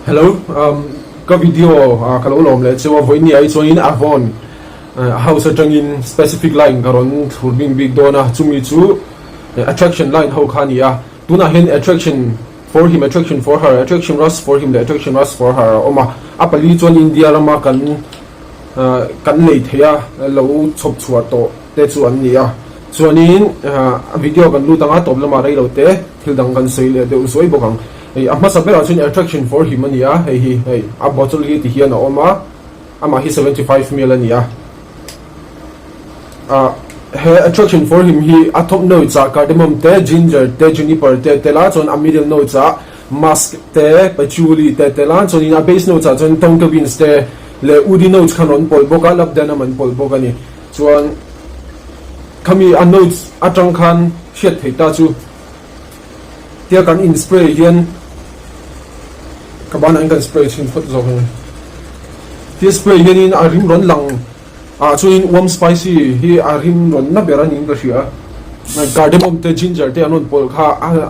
Hello, cái video cái lỗ lom lệ cho với nhà cho in Avon house in specific line karon thurbing big dona chumi chu attraction line how khani ya tuna hen attraction for him, attraction for her, attraction rust for him, the attraction rust for her oma apali chon India lama kan lei theya lo chop chua to te chu an nia chuanin video kan lu tanga top lama rei lo te thil dang kan sei le de usoi bokang amma sabera chun attraction for him ania hey a bottle hi ti hian oma ama hi 75 million ania attraction for him he a top notes cardamom te ginger te juniper te la chon a middle notes musk te patchouli te la chon in a base notes chon tonka beans te le udi notes khanon pol boka lap dana man pol boka ni chuan kami a notes atang khan shet theita chu tia kan in spray hian kabana an kan spray chin phot zo hang tia spray hian in a rim ron lang chuin warm spicy hi a rim ron na beran in ka hria cardamom te ginger te anon pol kha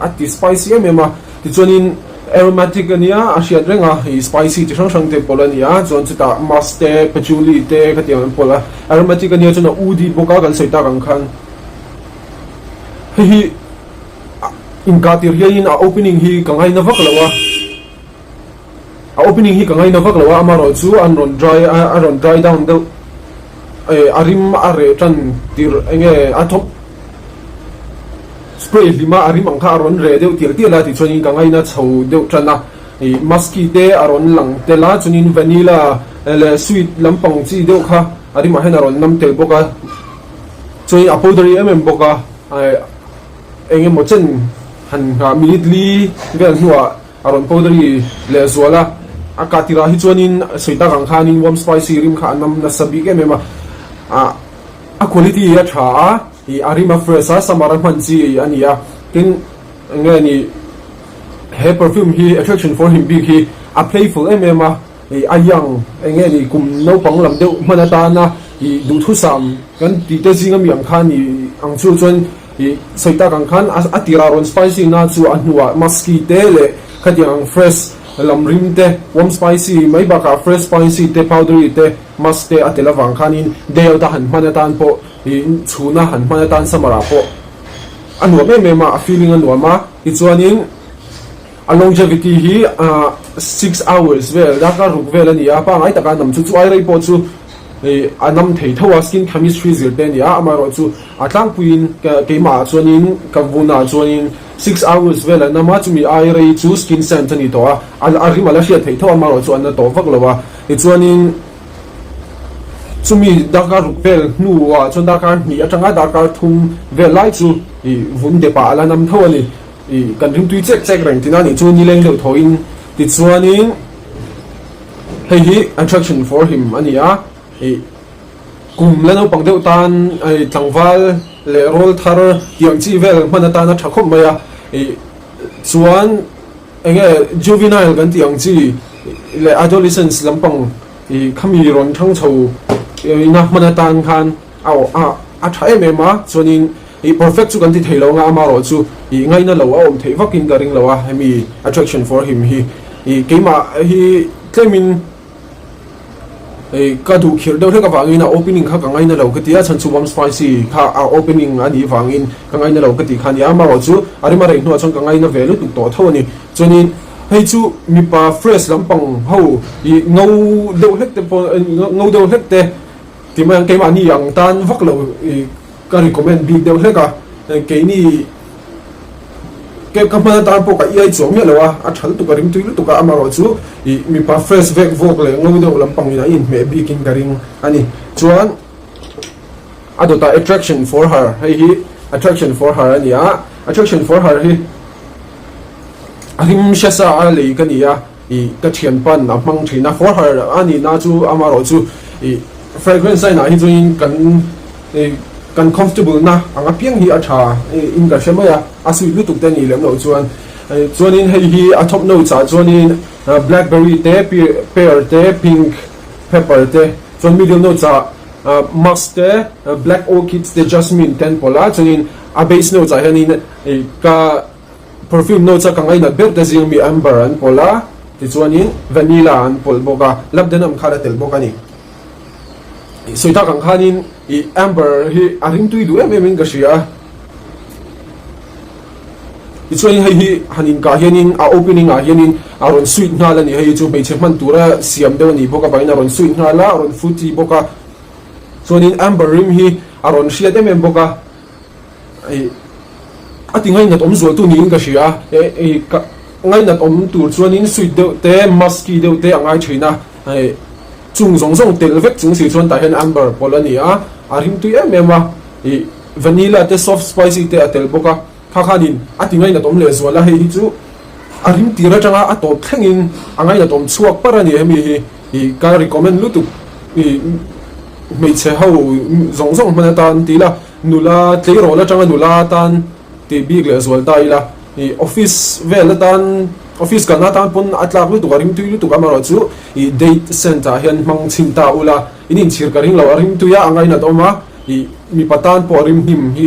a ti spicy emema ti chuanin aromatic ania a hriat renga hi spicy ti hrang hrang te pol ania chuan chuta musk te patchouli te ka tiang pola aromatic ania chuna udi boka kan soita kan khan hi in ka tir hian a opening hi kangai na vak lawa a opening hi kangai na vak lawa amaro chu an ron dry down do arim are tan tir enge athop spray lima arim angkha aron re deu tir la ti chuanin kangai na chho deu tana musky te aron lang te la chunin vanilla le sweet lampang chi deu kha arim a hen aron nam tel boka choi a powdery boka enge mo chen han minutely vel nuwa aron powdery le zuala akatira hi chuanin soita kang khanin warm spicy rim kha nam na sabi ke mema a quality ya tha i arima fresh samara manchi ania tin ngani he perfume hi attraction for him big hi a playful mema a young ngani kum no panglam deu manata na i du thu sam kan ti te jingam yang khan i ang chu chon i soita kang khan atira ron spicy na chu anwa musky te le khadiang fresh lam rim te warm spicy mai baka fresh spicy te powdery te musk te atela wang khanin deu ta han manatan po in chuna han manatan samara po anwa me ma feeling anwa ma I chuanin a longevity hi 6 hours vel daka ruk vel ania pa ngai taka nam chu ai rei po chu anam thei thawa skin chemistry zir te nia amaro chu atlang puin ke ma chuanin kavuna chuanin 6 hours vel nama chumi ai rei chu skin scent ani to a rimala hria thei thawa maro chu an to vak lawa I chuanin chumi daka ruk vel nuwa chon daka ni atanga daka thum vel lai chu I vun de pa ala nam thawani I kan rim tui check rang tinani chu ni leng lo thoin ti chuanin hi attraction for him ania kum leno pangdeu tan tlangwal le rol thar yang chi vel manata na thakhom maya chuan enge juvenile kan tiang chi le adolescence lampang khami ron thang chho ina manatan khan a thae me ma chuanin perfect chu kan ti theilo nga amaro chu ngai na lo om thei vakin garing lawa hemi attraction for him hi keima hi claimin ka du khir do theka wangin a opening kha kangai na lo katia chan chu warm spicy kha a opening ani wangin kangai na lo kati khani amaro chu arima rei hnu chon kangai na velu tu to thawani chuanin hei chu mipa fresh lampang ho ngau do hlek te ngau do hlek te timang keima ni yang tan vak lo ka recommend big do hleka ke ni ke kamana tan po ka ai chom me lawa a thal tu ka rim tu tu ka amaro chu mi pa fresh vek vok le ngau do lampang ina in me big in garing ani chuan adota attraction for her hi attraction for her ania attraction for her hi arim shasa ali kania ka thian pan na mang thina for her ani na chu amaro chu fragrance na hi chuin kan comfortable na anga piang hi atha in ka shemaya asui lutuk te ni lem lo chuanin hei hi a top notes chuanin blackberry te pear te pink pepper te chuan middle notes musk te black orchids te jasmine ten pola chuanin a base notes hianin ka perfume notes ka ngai na ber te zing mi amber an pola ti chuanin vanilla an pol boka labden am khala tel boka ni soita kang khanin I amber hi aring tui du em ka sia ichuan hi hanin ka hianin a opening a hianin aron sweet hnala ni hei chu mei chheman tura siam deu ni boka bain aron sweet hnala aron fruity boka chuanin amber rim hi aron hriat em boka ai atingai na tom zol tu ni ka sia ngai na tom tur chuanin sweet deu te musky deu te angai thina ai chung zong tel vek chung si chuan ta hen amber polania arim tu em vanilla te soft spicy te atel boka khanin atingai na tom le zwala hei chu arim tira changa ato thlengin angai na tom chuak parani hemi hi ka recommend lutu mei che ho zong mana tan tila nula tleiro la changa nula tan te big le zwal dai la office vel tan office kana tan pon atlak lu tu garim tu lu tu kamara chu date center hian mang chinta ula inin chir karing lo arim tu ya angai na toma mi patan po rim him hi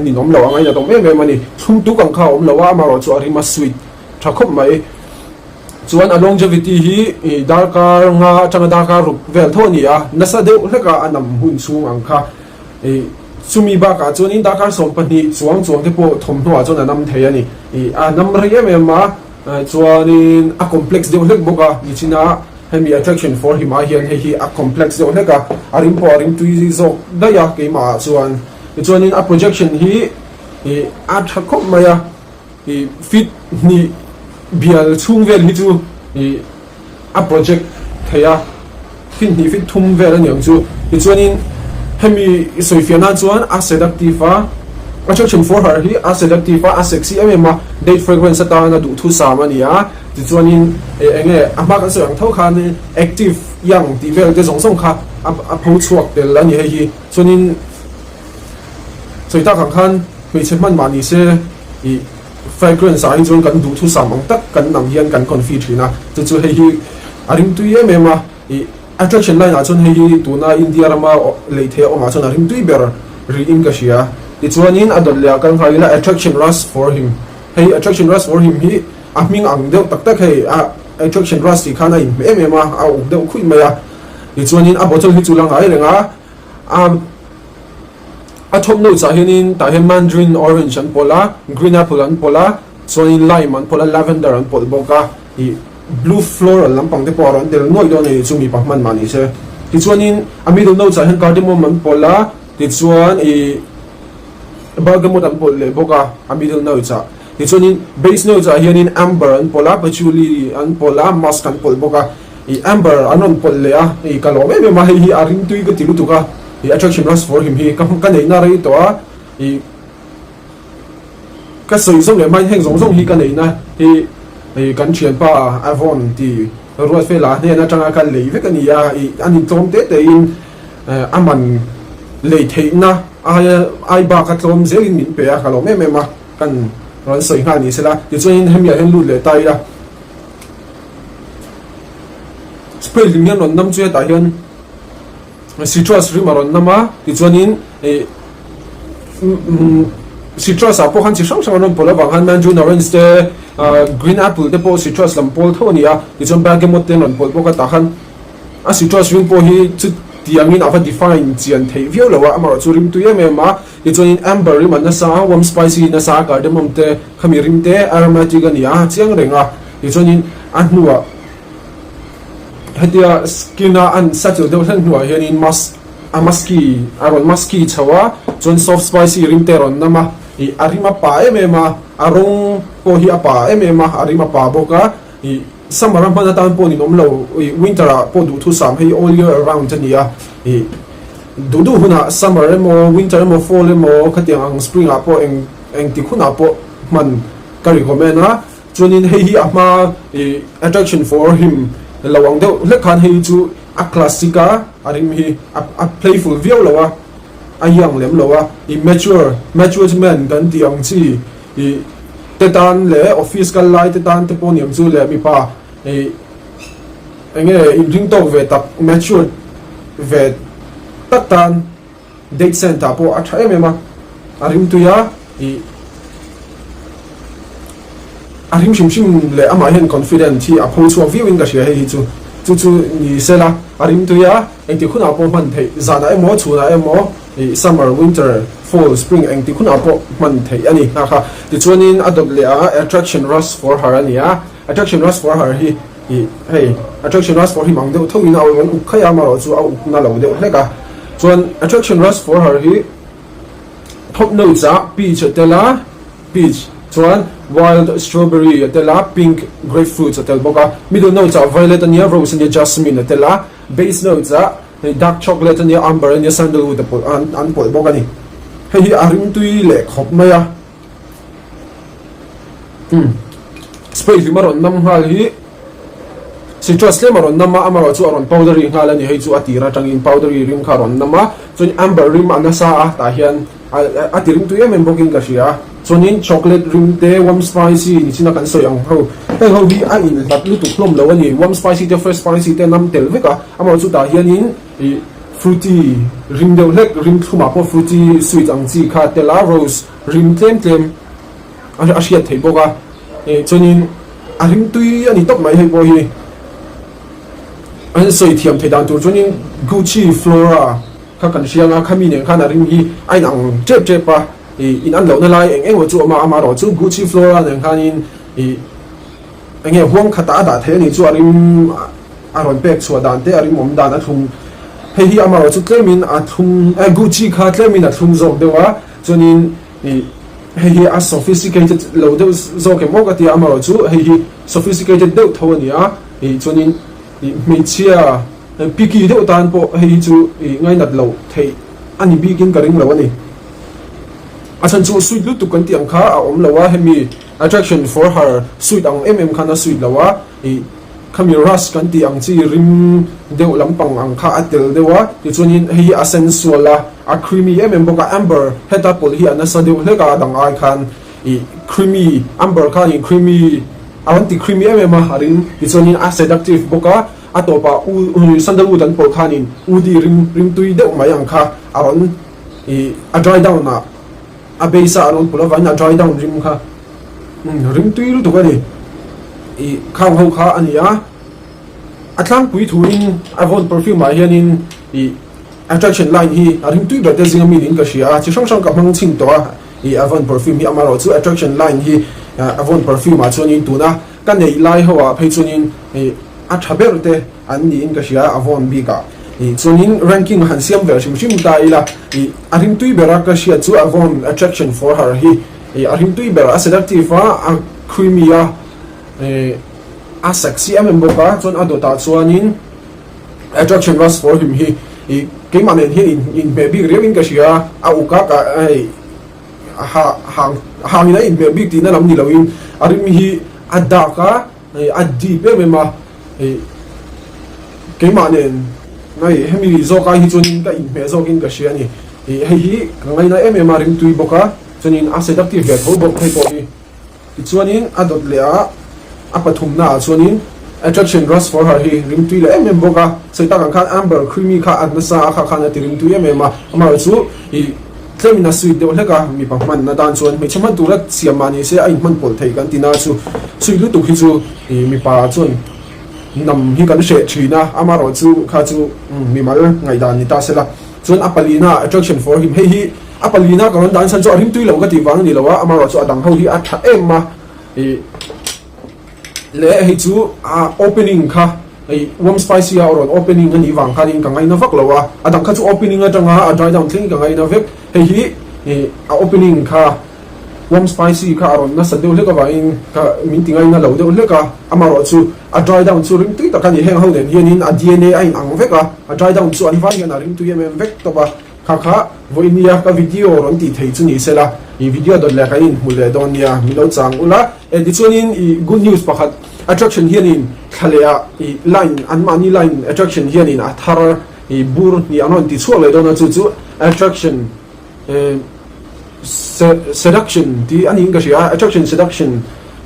ni nom lo angai na tom em mani thum tu kang kha om lo wa maro chu arima sweet thakop mai chuan a longevity hi darkar nga changa darkar ru vel thoni a nasa deu hleka anam hun chung ang kha sumi ba ka chuan in darkar som pani chuang te po thom hnuwa chuan anam thei ani a nam ri em ma chuan in a complex deu hlek boka ni china hemi attraction for him a hian hi a complex deu hleka arim po arim tui zo da ya ke ma chuan in a projection hi a thakop maya fit ni bial chung vel hi chu a project theya fin ni fit thum vel an yang chu chuan in hemi soifiana chuan a seductive attraction for her hi a seductive a sexy ma date frequency ta na du thu sama ni a chuan in enge ama kan so yang thau khan active yang ti vel te song kha a pho chuak tel ani hi chuan in soita kang khan mi chheman mani se fragrance ai chuan kan du thu samang tak kan nam hian kan confit thina chu hei arim tu ye mema attraction line a chuan hei tuna india rama leithe oma chuan arim tu ber ri in ka sia chuan in adol la kan khaila attraction rush for him hei attraction rush for him hi aming ang deu tak hei attraction rush ti khana in mema a uk deu khui maya chuan in a bottle hi chulang ai lenga a thom no cha hianin ta hen mandarin orange an pola green apple an pola chuan lime an pola lavender an pol boka blue floral lampang te por an del noi do nei chumi pahman mani se ti chuan in a middle no cha hen cardamom an pola ti chuan bergamot an pol le boka a middle no cha ti chuan in base no cha hianin amber an pola patchouli an pola musk an pol boka amber anon pol le a kalome me ma hi aring tui ka tilu tuka attraction rush for him hi kan nei na rei to a ka soi song le mai heng zong hi kan nei na kan thian pa avon ti ruat fe la ne na tanga kan lei ve kan ya anin tom te in aman lei thei na ai ba ka tom zelin min pe a kalo me ma kan ron soi nga ni sela ti chuan hem ya hen lu le tai la spell lim yan nam chu ta hian citrus rimaron nama ti chuanin citrus a po han chi sang non pola wang han mandarin orange te green apple te po citrus lam pol thonia ti chuan bergamot te non pol boka ta han a citrus ring po hi chu tiangin ava define chian thei vio lawa amar chu rim tu yem ma ti chuanin amber rim na sa warm spicy na sa cardamom te khami rim te aromatic ania chiang renga ti chuanin annuwa hetia skina an settle deu hlan hnuai hianin musky chawa chuan soft spicy rim te ron nama arima pa emema arong po hi apa emema arima pa boka summer ram pana tan po ni nom lo winter po du thu sam hei all year around ania du huna summer emo winter emo fall emo khatiang ang spring apo eng ti khuna po man ka recommend na chuanin hei hi ama attraction for him lawang deu lekhan hei chu a classica arim hi a playful view lawa a young lem lawa mature man kan tiang chi tetan le office kal lai tetan te pon yam chu le mi pa enge ring tok ve tak mature ve tatan date center po a thai me ma arim tu ya arim shim le ama hen confident hi apho chu view in ka sia hi chu ni sela arim tu ya eng ti khuna po man thei zana emo chuna emo summer winter fall spring eng ti khuna po man thei ani kha ti chuanin adopt le a attraction rush for her ania attraction rush for her hi hey attraction rush for him ang de thoin a wen u khaya ma ro chu au na lo de hleka chuan attraction rush for her hi top notes a peach tela peach chuan wild strawberry tela pink grapefruit tel boka middle notes a violet ania rose ania jasmine tela base notes a dark chocolate ania amber ania sandalwood an pol boka ni hei arim tui le khop maya spray fi maron nam hal hi citrus le maron nama amaro chu aron powdery ngala ni hei chu atira tangin powdery rim kharon nama chun amber rim anasa a ta hian atirim tu em boking ka sia chuanin chocolate rim te warm spicy ni china kan soyang ho hei ho hi a in lat lu tu hlom lo ani warm spicy te fresh spicy te nam tel veka amaro chu ta hianin fruity rim de lek rim thuma po fruity sweet ang chi kha tela rose rim tlem a sia thei boka chuanin arim tui ani tok mai hei bo hi an soi thiam thei dan tur chuanin Gucci Flora kha kan sia nga khami ne khana rim hi ai nang chep pa in an lo na lai eng chu ama ro chu Gucci Flora ne khanin enge huang khata da the ni chu arim aron pek chu dan te arim om dan a thum hei hi ama ro chu tlemin a thum Gucci kha tlemin a thum zok dewa chuanin hei hi a sophisticated lo de zo ke mo ka ti ama ro chu hei hi sophisticated de thawnia chuanin mechia piki de utan po hei chu ngai nat lo thei ani bikin karing lo ani achan chu sweet lu tu kan tiang kha a om lawa hemi attraction for her sweet ang khana sweet lawa khami ras kan tiang chi rim deu lampang ang kha atel dewa ti chunin hei a sensual la a creamy boka amber heta pol hi anasa deu hleka dang ai khan creamy amber khan creamy awanti creamy ma harin ti chunin a seductive boka atopa sandalwood an pol khanin udi rim tui de mayang kha aron a dry down na a base aron pula van a dry down rim kha rim tui lu to ga ni khang ho kha ania atlang pui thuin avon perfume ma hianin attraction line hi rim tui ba de zinga mi nin ka sia chi sang ka mang ching to avon perfume hi amaro chu attraction line hi avon perfume a chuanin tuna kan nei lai ho a phei chuanin a thaber te an ni in ka sia avon bika chuanin ranking han siam ver shim ta ila arim tui bera ka sia chu avon attraction for her hi arim tui bera a seductive a creamy a sexy boka chuan adota chuanin attraction was for him hi ke manen hi in baby rewing ka sia a uka ka hang ina in baby ti na lam ni lawin arim hi adaka addi pe mema ke manen ngai hemi zo ka hi chuanin ka in me zo kin ka sia ni hi ngai na rim tui boka chuanin a seductive ve tho bok thei po hi chuanin adot le a pathum na chuanin attraction rush for her hi rim tui le boka soita kan khan amber creamy kha adnasa kha khana ti rim tui ma chu tlemina sweet de hleka mi pahman na dan chuan mi chaman turat siamani se ai man pol thei kan tina chu sui lu tu hi chu mi pa chuan nam hi kan she thina amaro chu kha chu mi mal ngai dan ni ta sela chuan apalina attraction for him hi apalina kan dan san chu rim tui lo ka ti wang ni lawa amaro chu adang ho hi a tha emma le hi chu opening kha warm spicy or opening ani wang khanin ka ngai na vak lawa adang kha chu opening atanga a dry down thing ka ngai na vek hei a opening kha warm spicy kha aron na sadeu leka wa in ka mintingai na lo deu leka amaro chu a dry down chu rim tui takani heng ho den hianin a DNA ai ang veka a dry down chu ani vai na rim tui vek to ba kha voinia ka video ron ti thei chu ni sela I video dot la kain mule donia milo chang ula di chuanin I good news pakhat attraction hianin khalea I line an mani line attraction hianin a thar I bur ni anon ti chuak le dona chu attraction seduction di ani english attraction seduction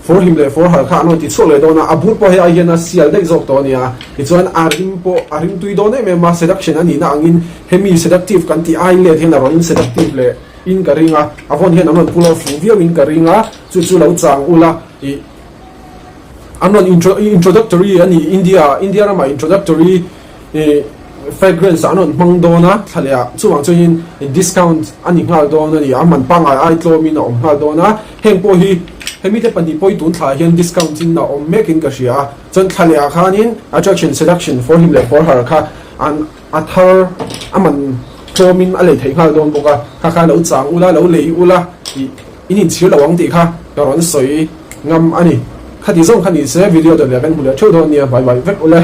for him le for her kha no ti chuak le dona abur po he a hian a sial dei zok to nia ti chuan arim tui do ne me ma seduction ani na angin hemi seductive kan ti ai le hian a ron seductive le in karinga avon hian anon pull off view in karinga chu lo chang ula I an non introductory ani India rama introductory fragrance anon mang dona thalia chuwang chuin discount ani ngal dona ni aman panga ai tlomin om ngal dona hengpo hi hemi te pani poi tun thla hian discount in na om mekin ka ria chon thalia khanin attraction seduction for him le for her kha an athar aman tlomin ale thei ngal don boka kha lo chang ula lo lei ula inin chhir lawang ti kha karon soi ngam ani khati zong khani se video de le kan hula thu don nia bye bye vek ule